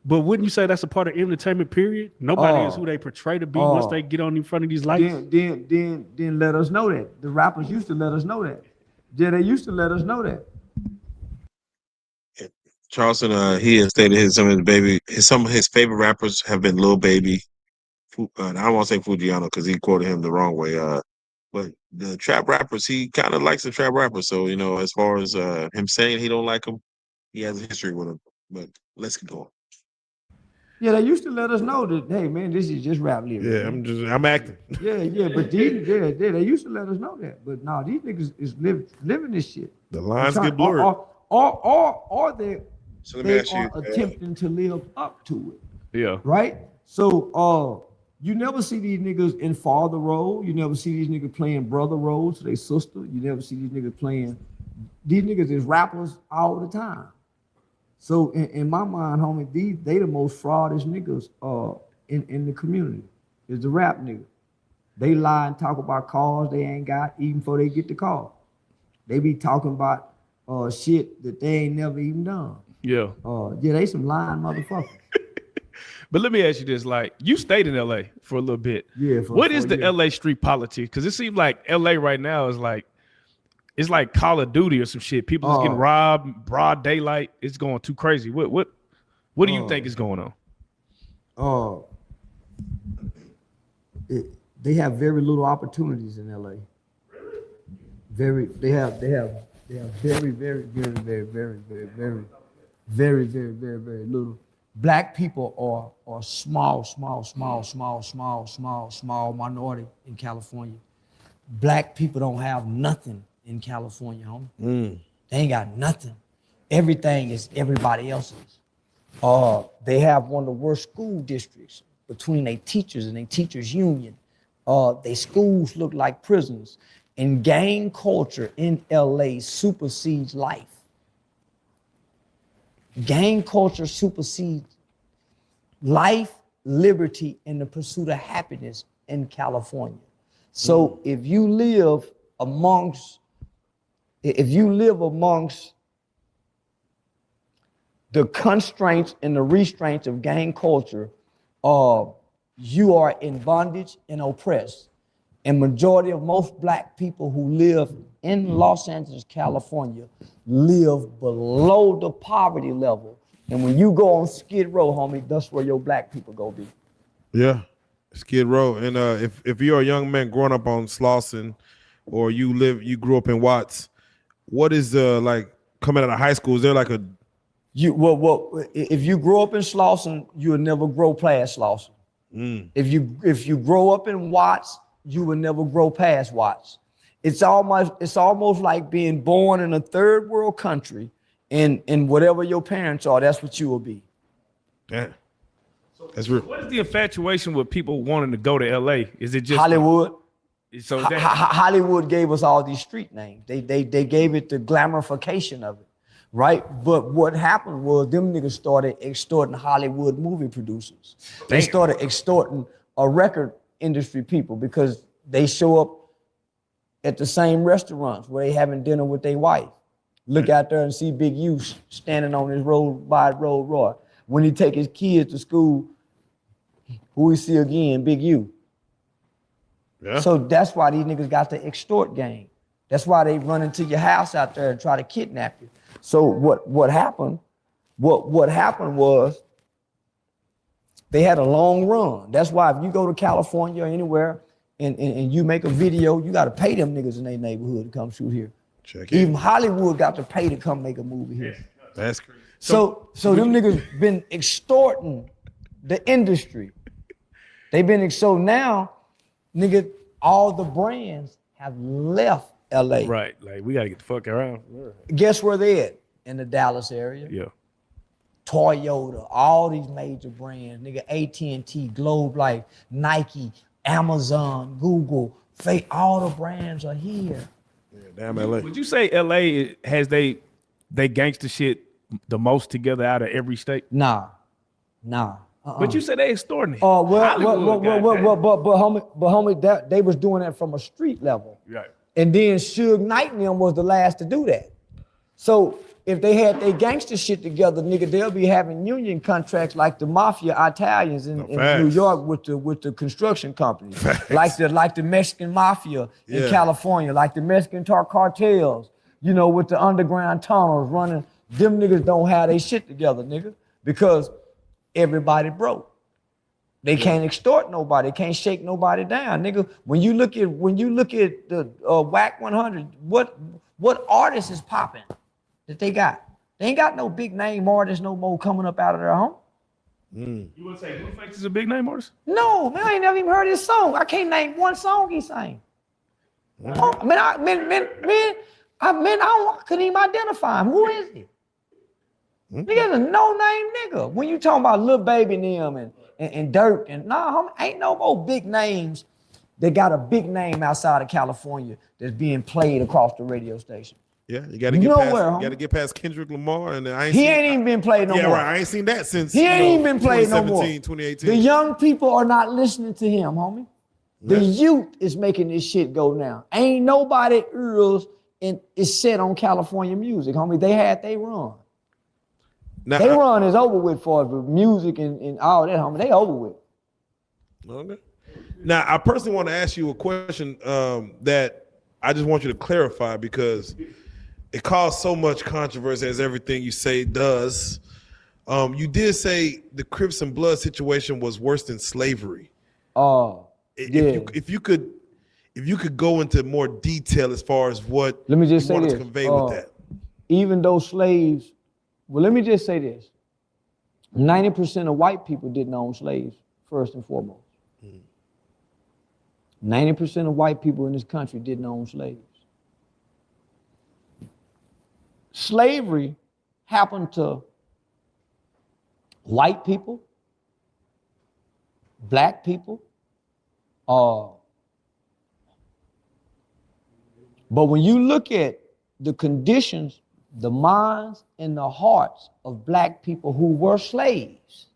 But wouldn't you say that's a part of entertainment, period? Nobody is who they portray to be once they get on in front of these lights. Then let us know that. The rappers used to let us know that. Yeah, they used to let us know that. Charleston, he has stated some of his favorite rappers have been Lil Baby. I don't want to say Fujiano because he quoted him the wrong way. But the trap rappers, he kind of likes the trap rappers. So, as far as him saying he don't like them, he has a history with them. But let's keep going. Yeah, they used to let us know that, hey man, this is just rap lyrics. Yeah, I'm acting. Yeah, but they used to let us know that. But no, these niggas is living this shit. The lines get blurred. Or they are attempting to live up to it. Yeah. Right? So you never see these niggas in father role. You never see these niggas playing brother roles to their sister. You never see these niggas playing. These niggas is rappers all the time. So in my mind, homie, they the most fraudest niggas in the community. Is the rap nigga. They lie and talk about cars they ain't got even before they get the car. They be talking about shit that they ain't never even done. Yeah. They some lying motherfuckers. But let me ask you this: like, you stayed in LA for a little bit. Yeah. What is the LA street politics? Because it seems like LA right now is like, it's like Call of Duty or some shit. People just getting robbed, broad daylight. It's going too crazy. What do you think is going on? They have very little opportunities in LA. They have very little. Black people are small minority in California. Black people don't have nothing in California, homie. They ain't got nothing. Everything is everybody else's. They have one of the worst school districts, between their teachers and their teachers union. Their schools look like prisons. And gang culture in LA supersedes life. Gang culture supersedes life, liberty, and the pursuit of happiness in California. So if you live amongst the constraints and the restraints of gang culture, you are in bondage and oppressed. And majority of most black people who live in Los Angeles, California, live below the poverty level. And when you go on Skid Row, homie, that's where your black people go be. Yeah, Skid Row. And if you're a young man growing up on Slauson, or you grew up in Watts, what is like coming out of high school? Is there like a if you grow up in Slauson, you'll never grow past Slauson. If you grow up in Watts, you will never grow past Watts. It's almost like being born in a third world country, and whatever your parents are, that's what you will be. Yeah. That's real. What is the infatuation with people wanting to go to LA? Is it just Hollywood? So Hollywood gave us all these street names. They gave it the glamorification of it, right? But what happened was them niggas started extorting Hollywood movie producers. They started extorting a record industry people because they show up at the same restaurants where they having dinner with their wife. Look out there and see Big U standing on his road by Road Roy. When he take his kids to school, who we see again? Big U. Yeah. So that's why these niggas got the extort game. That's why they run into your house out there and try to kidnap you. So what happened? What happened was they had a long run. That's why if you go to California or anywhere and you make a video, you got to pay them niggas in their neighborhood to come shoot here. Even Hollywood got to pay to come make a movie here. That's crazy. So them niggas been extorting the industry. So now, nigga, all the brands have left LA. Right, like we gotta get the fuck around. Guess where they at? In the Dallas area. Yeah. Toyota, all these major brands, nigga, AT&T, Globe Life, Nike, Amazon, Google, all the brands are here. Yeah, damn LA. Would you say LA has they gangster shit the most together out of every state? Nah. But you said they extorting it. Oh, but homie, that they was doing that from a street level. Right. And then Suge Knight and them was the last to do that. So if they had their gangster shit together, nigga, they'll be having union contracts like the mafia Italians in New York with the construction companies, like the Mexican mafia in California, like the Mexican cartels, you know, with the underground tunnels running. Them niggas don't have their shit together, nigga, because everybody broke. They can't extort nobody, can't shake nobody down, nigga. When you look at the WAC 100, what artist is popping that they got? They ain't got no big name artists no more coming up out of their home. You would say Blueface is a big name artist? No, man, I ain't never even heard his song. I can't name one song he sang. Oh, I couldn't even identify him. Who is he? Nigga's a no-name nigga. When you talking about Lil Baby and them and Dirt and ain't no more big names that got a big name outside of California that's being played across the radio station. Yeah, you gotta get past Kendrick Lamar, and he ain't even been played no more. Yeah, right. I ain't seen that since he ain't even been played no more. 2018. The young people are not listening to him, homie. The youth is making this shit go now. Ain't nobody ears is set on California music, homie. They had they run. Now, they run is over with for music and all that, homie. They over with. Okay. Now, I personally want to ask you a question that I just want you to clarify because it caused so much controversy as everything you say does. You did say the Crips and Blood situation was worse than slavery. If you could go into more detail as far as what let me just you say want this. To convey with that. Even though slaves, well, let me just say this. 90% of white people didn't own slaves, first and foremost. 90% of white people in this country didn't own slaves. Slavery happened to white people, black people. But when you look at the conditions, the minds and the hearts of black people who were slaves,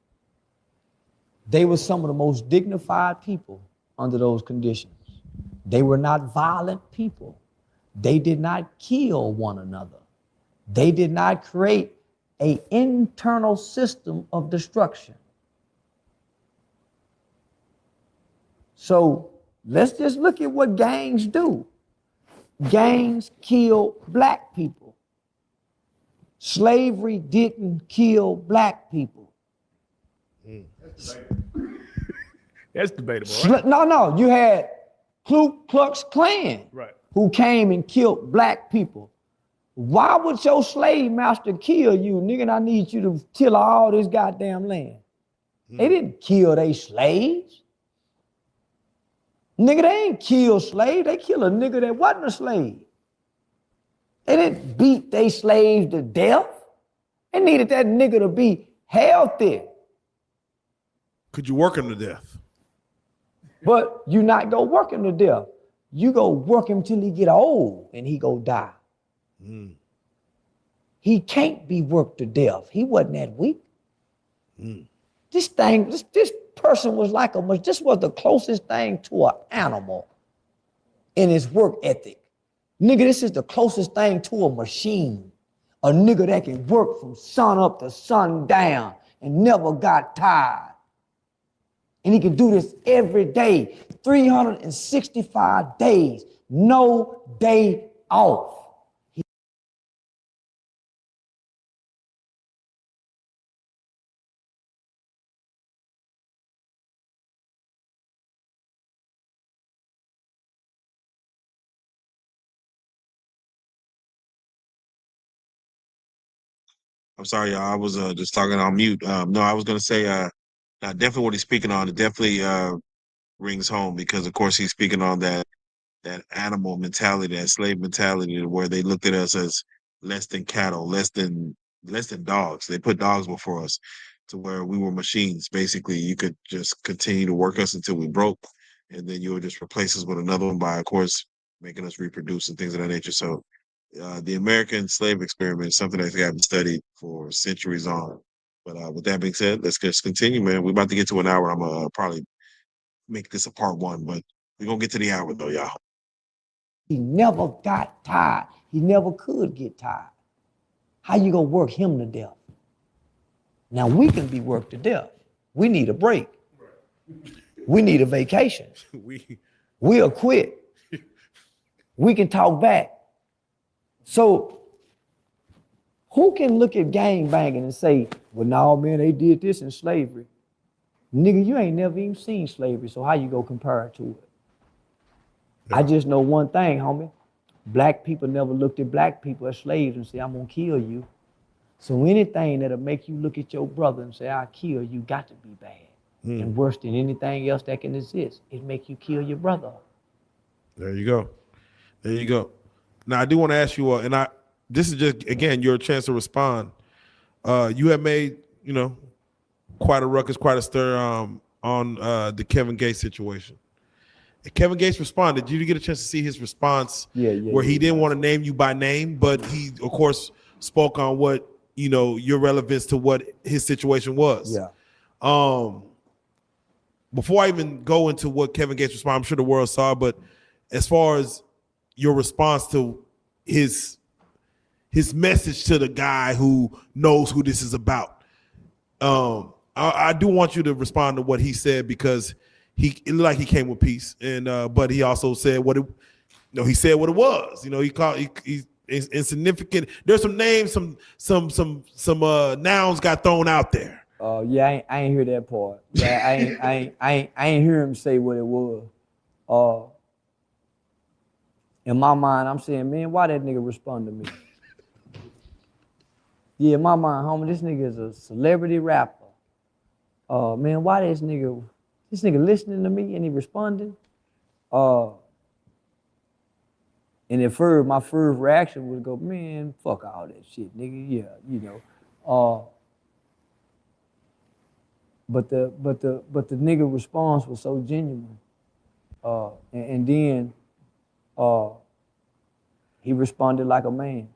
they were some of the most dignified people under those conditions. They were not violent people. They did not kill one another. They did not create an internal system of destruction. So let's just look at what gangs do. Gangs kill black people. Slavery didn't kill black people. That's debatable, right? No. You had Ku Klux Klan, Right. who came and killed black people. Why would your slave master kill you, nigga? And I need you to till all this goddamn land. They didn't kill their slaves. Nigga, they ain't kill slaves. They kill a nigga that wasn't a slave. They didn't beat their slaves to death. They needed that nigga to be healthy. Could you work him to death? But you not go work him to death. You go work him till he get old and he go die. He can't be worked to death. He wasn't that weak. This person was like this was the closest thing to an animal in his work ethic. Nigga, this is the closest thing to a machine. A nigga that can work from sun up to sun down and never got tired. And he can do this every day, 365 days, no day off. I'm sorry, y'all. I was just talking on mute. No, I was gonna say definitely what he's speaking on. It definitely rings home because, of course, he's speaking on that animal mentality, that slave mentality, where they looked at us as less than cattle, less than dogs. They put dogs before us, to where we were machines. Basically, you could just continue to work us until we broke, and then you would just replace us with another one by, of course, making us reproduce and things of that nature. So the American slave experiment is something that's gotten studied for centuries on. But with that being said, let's just continue, man. We're about to get to an hour. I'm gonna probably make this a part one, but we're gonna get to the hour though, y'all. He never got tired. He never could get tired. How you gonna work him to death? Now we can be worked to death. We need a break. We need a vacation. We'll quit. We can talk back. So who can look at gang banging and say, well, no, man, they did this in slavery. Nigga, you ain't never even seen slavery, so how you go compare it to it? I just know one thing, homie. Black people never looked at black people as slaves and say, I'm gonna kill you. So anything that'll make you look at your brother and say, I'll kill you, got to be bad. And worse than anything else that can exist, it make you kill your brother. There you go. There you go. Now I do want to ask you, this is just again your chance to respond. You have made, quite a ruckus, quite a stir on the Kevin Gates situation. And Kevin Gates responded. Did you get a chance to see his response? Where he didn't want to name you by name, but he of course spoke on what your relevance to what his situation was. Yeah. Before I even go into what Kevin Gates responded, I'm sure the world saw, but as far as your response to his message to the guy who knows who this is about, I do want you to respond to what he said, because it looked like he came with peace, and but he also said he said what it was. He called he's insignificant. There's some names, some nouns got thrown out there. Yeah, I ain't hear that part. Yeah, I ain't hear him say what it was. In my mind, I'm saying, man, why that nigga respond to me? Yeah, in my mind, homie, this nigga is a celebrity rapper. Man, why this nigga listening to me and he responding? And at first, my first reaction would go, man, fuck all that shit, nigga. Yeah, But the nigga response was so genuine. And then he responded like a man.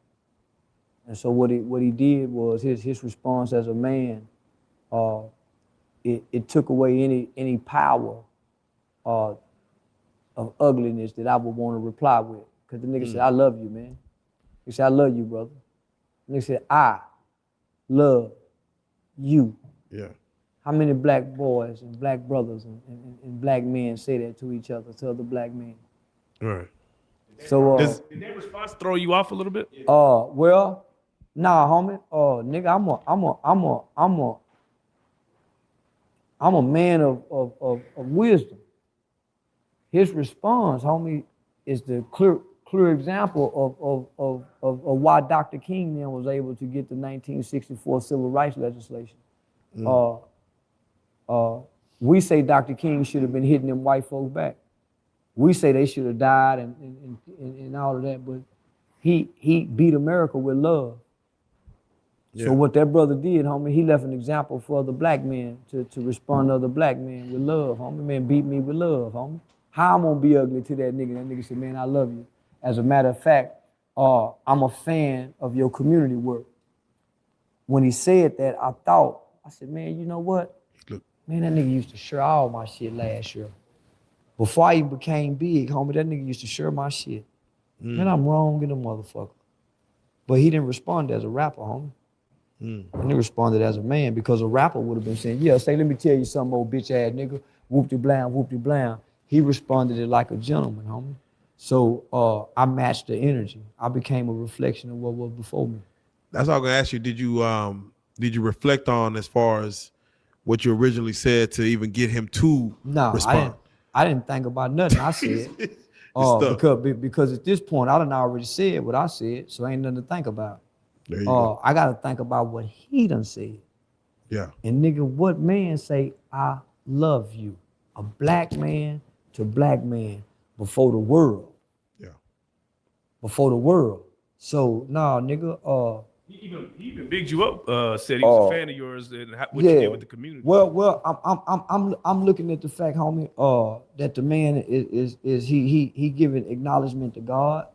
And so what he did was his response as a man, it took away any power of ugliness that I would want to reply with. Because the nigga said, I love you, man. He said, I love you, brother. The nigga said, I love you. Yeah. How many black boys and black brothers and black men say that to each other, to other black men? Right. So Did that response throw you off a little bit? well, nah, homie. Nigga, I'm a man of wisdom. His response, homie, is the clear example of why Dr. King then was able to get the 1964 civil rights legislation. We say Dr. King should have been hitting them white folks back. We say they should have died and all of that, but he beat America with love. Yeah. So what that brother did, homie, he left an example for other black men to respond to other black men with love, homie. Man, beat me with love, homie. How I'm gonna be ugly to that nigga? That nigga said, man, I love you. As a matter of fact, I'm a fan of your community work. When he said that, I said, man, you know what? Look. Man, that nigga used to share all my shit last year. Before I even became big, homie, that nigga used to share my shit. Man, I'm wrong in a motherfucker. But he didn't respond as a rapper, homie. And he responded as a man, because a rapper would have been saying, yeah, say, let me tell you something, old bitch ass nigga, whoop-de-blam, whoop-de-blam. He responded it like a gentleman, homie. So I matched the energy. I became a reflection of what was before me. That's all I'm gonna ask you. Did you reflect on as far as what you originally said to even get him to respond? I didn't think about nothing I said. Because at this point I done already said what I said, so ain't nothing to think about. There you go. I gotta think about what he done said. Yeah. And nigga, what man say I love you? A black man to black man before the world. Yeah. Before the world. So nah, nigga. He even bigged you up. Said he was a fan of yours and what you did with the community. Well, I'm looking at the fact, homie, that the man is he giving acknowledgement to God.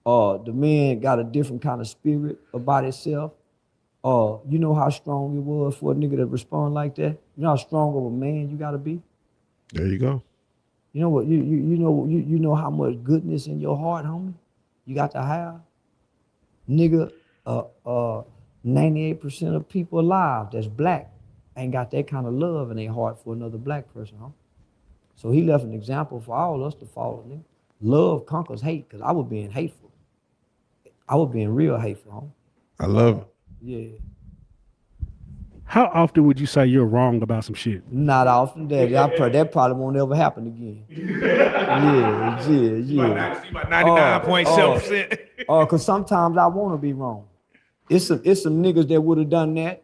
The man got a different kind of spirit about himself. You know how strong it was for a nigga to respond like that. You know how strong of a man you gotta be. There you go. You know what? You know how much goodness in your heart, homie, you got to have. Nigga, 98% of people alive that's black ain't got that kind of love in their heart for another black person, huh? So he left an example for all us to follow, nigga. Love conquers hate, because I was being hateful. I was being real hateful, huh? I love it. Yeah. How often would you say you're wrong about some shit? Not often. That probably won't ever happen again. Yeah. About 99.7%. Because sometimes I want to be wrong. It's some niggas that would have done that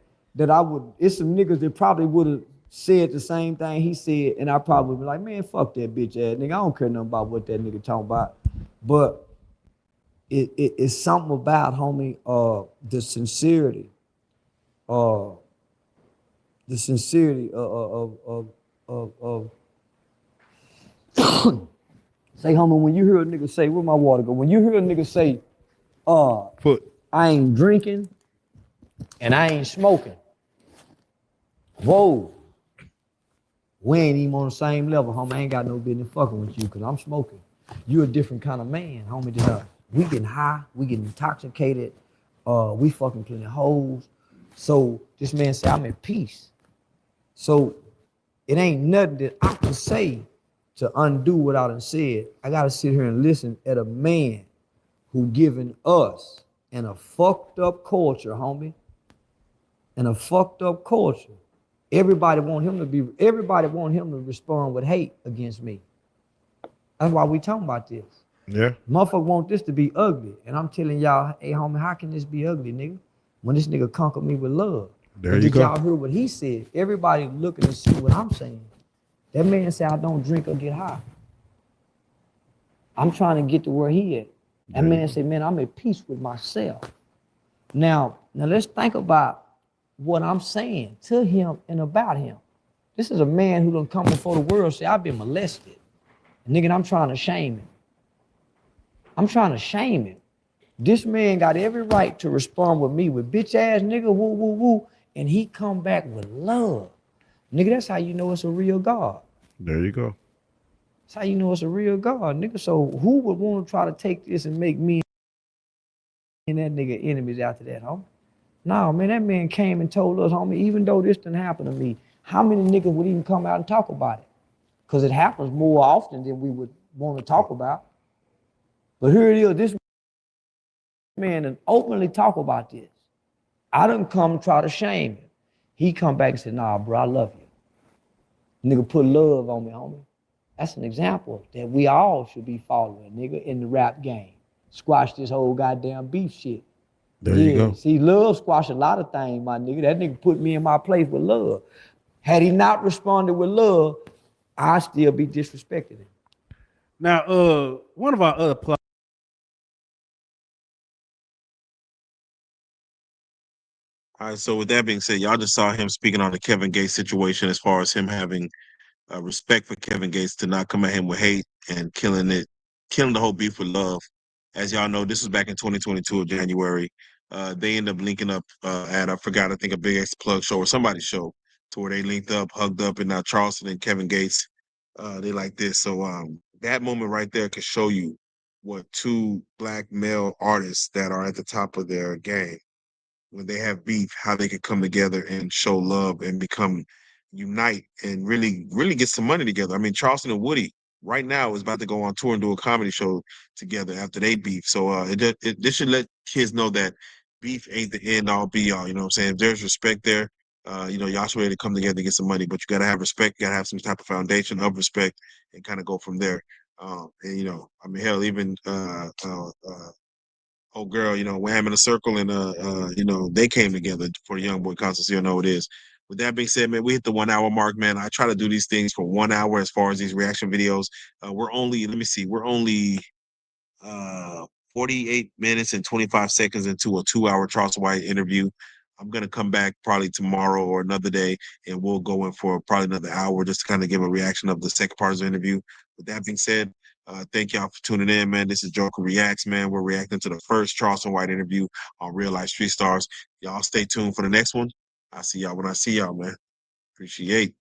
it's some niggas that probably would have said the same thing he said, and I probably would be like, man, fuck that bitch ass nigga. I don't care nothing about what that nigga talking about. But it's something about, homie, the sincerity. The sincerity of say, homie, when you hear a nigga say, where my water go? When you hear a nigga say, I ain't drinking and I ain't smoking. Whoa. We ain't even on the same level, homie. I ain't got no business fucking with you because I'm smoking. You a different kind of man, homie, than us. We getting high, we getting intoxicated, we fucking plenty hoes. So this man said, I'm at peace. So it ain't nothing that I can say to undo what I done said. I gotta sit here and listen at a man who giving us in a fucked up culture, homie. In a fucked up culture. Everybody want him to respond with hate against me. That's why we talking about this. Yeah. Motherfucker want this to be ugly. And I'm telling y'all, hey homie, how can this be ugly, nigga? When this nigga conquered me with love. There you go. Y'all hear what he said? Everybody looking to see what I'm saying. That man said I don't drink or get high. I'm trying to get to where he at. That man said, man, I'm at peace with myself. Now let's think about what I'm saying to him and about him. This is a man who done come before the world and say, I've been molested. Nigga, I'm trying to shame him. I'm trying to shame him. This man got every right to respond with me with bitch ass nigga, woo, woo, woo. And he come back with love. Nigga, that's how you know it's a real God. There you go. That's how you know it's a real God, nigga. So who would want to try to take this and make me and that nigga enemies after that, homie? No, man, that man came and told us, homie, even though this didn't happen to me, how many niggas would even come out and talk about it? Because it happens more often than we would want to talk about. But here it is, this man done openly talk about this. I done come try to shame him. He come back and said, nah, bro, I love you. Nigga put love on me, homie. That's an example that we all should be following, nigga, in the rap game. Squash this whole goddamn beef shit. There you go. See, love squash a lot of things, my nigga. That nigga put me in my place with love. Had he not responded with love, I'd still be disrespecting him. Now, one of our other plots. All right, so with that being said, y'all just saw him speaking on the Kevin Gates situation as far as him having respect for Kevin Gates to not come at him with hate and killing the whole beef with love. As y'all know, this was back in 2022 of January. They ended up linking up at, I forgot, I think a Big X Plug show or somebody's show to where they linked up, hugged up in Charleston, and Kevin Gates, they like this. So that moment right there could show you what two black male artists that are at the top of their game, when they have beef, how they can come together and show love and unite and really get some money together. I mean, Charleston and Woody right now is about to go on tour and do a comedy show together after they beef. So this should let kids know that beef ain't the end all be all. You know what I'm saying? If there's respect there, y'all should ready to come together and get some money, but you gotta have respect, you gotta have some type of foundation of respect and kind of go from there. And I mean, hell, even oh girl, Wham in a Circle, and they came together for the Young Boy concert. So you know what it is. With that being said, man, we hit the 1 hour mark, man. I try to do these things for 1 hour as far as these reaction videos. We're only 48 minutes and 25 seconds into a 2 hour Charleston White interview. I'm gonna come back probably tomorrow or another day, and we'll go in for probably another hour just to kind of give a reaction of the second part of the interview. With that being said, thank y'all for tuning in, man. This is Joker Reacts, man. We're reacting to the first Charleston White interview on Real Life Street Stars. Y'all stay tuned for the next one. I'll see y'all when I see y'all, man. Appreciate.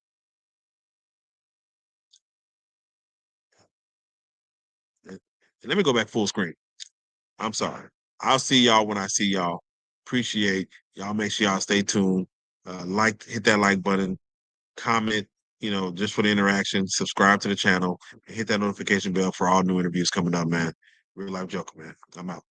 And let me go back full screen. I'm sorry. I'll see y'all when I see y'all. Appreciate y'all. Make sure y'all stay tuned. Hit that like button, comment, just for the interaction. Subscribe to the channel, and hit that notification bell for all new interviews coming up, man. Real Life Joker, man. I'm out.